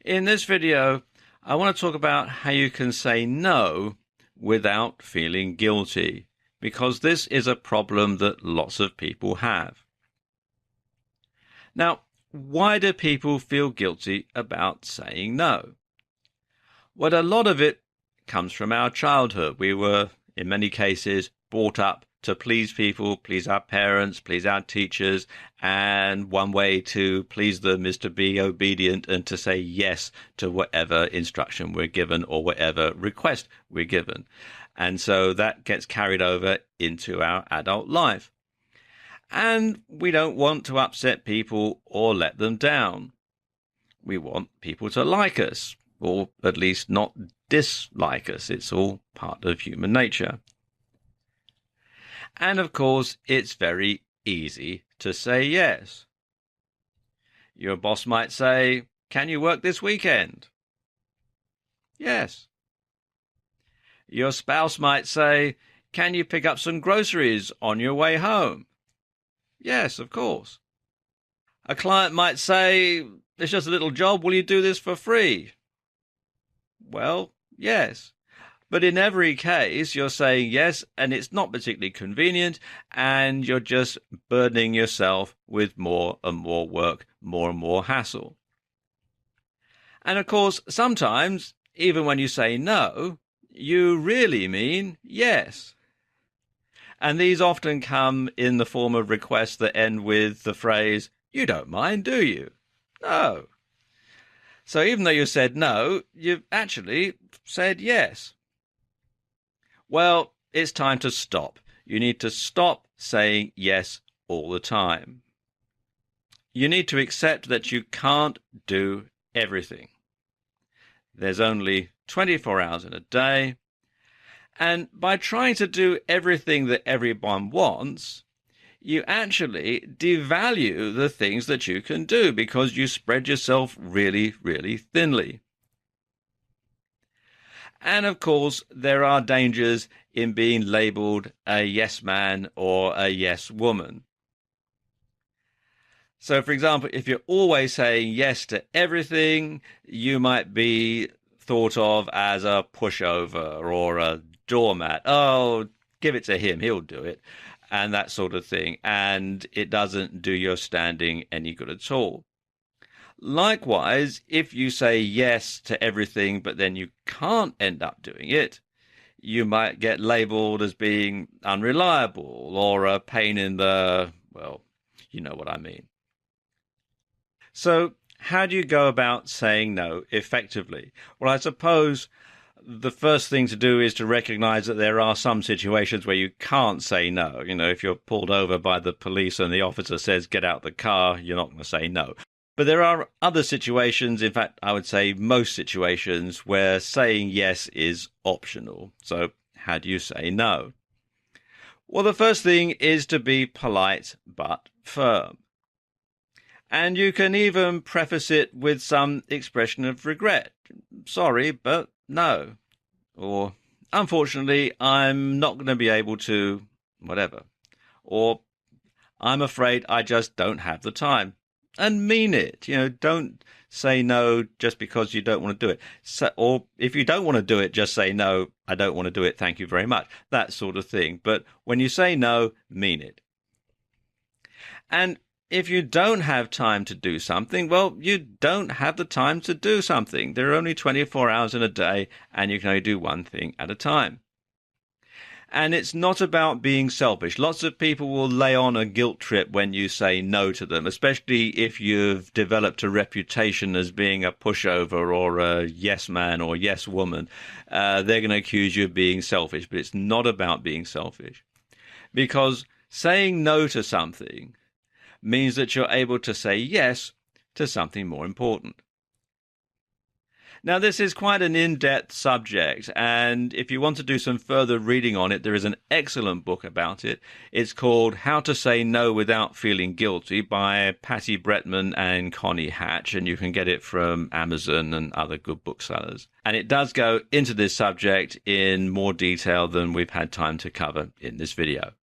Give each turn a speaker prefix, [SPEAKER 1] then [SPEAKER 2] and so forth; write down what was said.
[SPEAKER 1] In this video, I want to talk about how you can say no without feeling guilty, because this is a problem that lots of people have. Now, why do people feel guilty about saying no? Well, a lot of it comes from our childhood. We were, in many cases, brought up to please people, please our parents, please our teachers, and one way to please them is to be obedient and to say yes to whatever instruction we're given or whatever request we're given. And so that gets carried over into our adult life. And we don't want to upset people or let them down. We want people to like us, or at least not dislike us. It's all part of human nature. And of course, it's very easy to say yes. Your boss might say, "Can you work this weekend?" Yes. Your spouse might say, "Can you pick up some groceries on your way home?" Yes, of course. A client might say, "It's just a little job, will you do this for free?" Well, yes. But in every case, you're saying yes, and it's not particularly convenient, and you're just burdening yourself with more and more work, more and more hassle. And of course, sometimes, even when you say no, you really mean yes. And these often come in the form of requests that end with the phrase, "You don't mind, do you?" No. So even though you said no, you've actually said yes. Well, it's time to stop. You need to stop saying yes all the time. You need to accept that you can't do everything. There's only 24 hours in a day. And by trying to do everything that everyone wants, you actually devalue the things that you can do because you spread yourself really, really thinly. And of course, there are dangers in being labeled a yes man or a yes woman. So, for example, if you're always saying yes to everything, you might be thought of as a pushover or a doormat. "Oh, give it to him, he'll do it," and that sort of thing. And it doesn't do your standing any good at all. Likewise, if you say yes to everything, but then you can't end up doing it, you might get labeled as being unreliable or a pain in the, well, you know what I mean. So how do you go about saying no effectively? Well, I suppose the first thing to do is to recognize that there are some situations where you can't say no. You know, if you're pulled over by the police and the officer says, "Get out the car," you're not going to say no. But there are other situations, in fact, I would say most situations, where saying yes is optional. So how do you say no? Well, the first thing is to be polite but firm. And you can even preface it with some expression of regret. "Sorry, but no." Or, "Unfortunately, I'm not going to be able to whatever." Or, "I'm afraid I just don't have the time." And mean it. You know, don't say no just because you don't want to do it. So, or if you don't want to do it, just say, "No, I don't want to do it. Thank you very much." That sort of thing. But when you say no, mean it. And if you don't have time to do something, well, you don't have the time to do something. There are only 24 hours in a day, and you can only do one thing at a time. And it's not about being selfish. Lots of people will lay on a guilt trip when you say no to them, especially if you've developed a reputation as being a pushover or a yes man or yes woman. They're going to accuse you of being selfish, but it's not about being selfish. Because saying no to something means that you're able to say yes to something more important. Now, this is quite an in-depth subject, and if you want to do some further reading on it, there is an excellent book about it. It's called How to Say No Without Feeling Guilty by Patty Bretman and Connie Hatch, and you can get it from Amazon and other good booksellers. And it does go into this subject in more detail than we've had time to cover in this video.